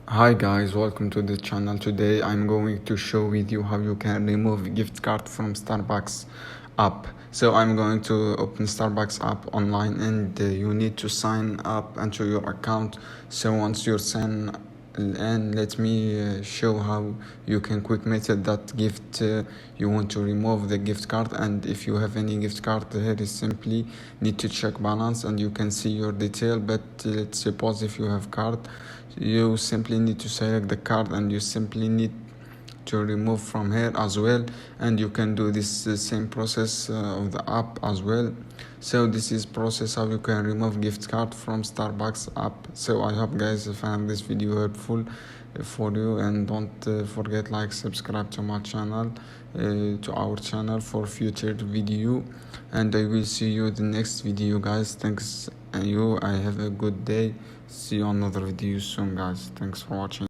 Hi guys, welcome to the channel. Today I'm going to show with you how you can remove gift card from Starbucks app. So I'm going to open Starbucks app online, and you need to sign up into your account. So once you're signed in, let me show how you can quick method that gift you want to remove the gift card. And if you have any gift card, here is simply need to check balance and you can see your detail. But let's suppose if you have card, you simply need to select the card and you simply need to remove from here as well. And you can do this same process of the app as well. So this is process how you can remove gift card from Starbucks app. So I hope guys you found this video helpful for you, and don't forget like subscribe to my channel, to our channel for future video, and I will see you the next video guys. Thanks you, I have a good day. See you on another video soon guys. Thanks for watching.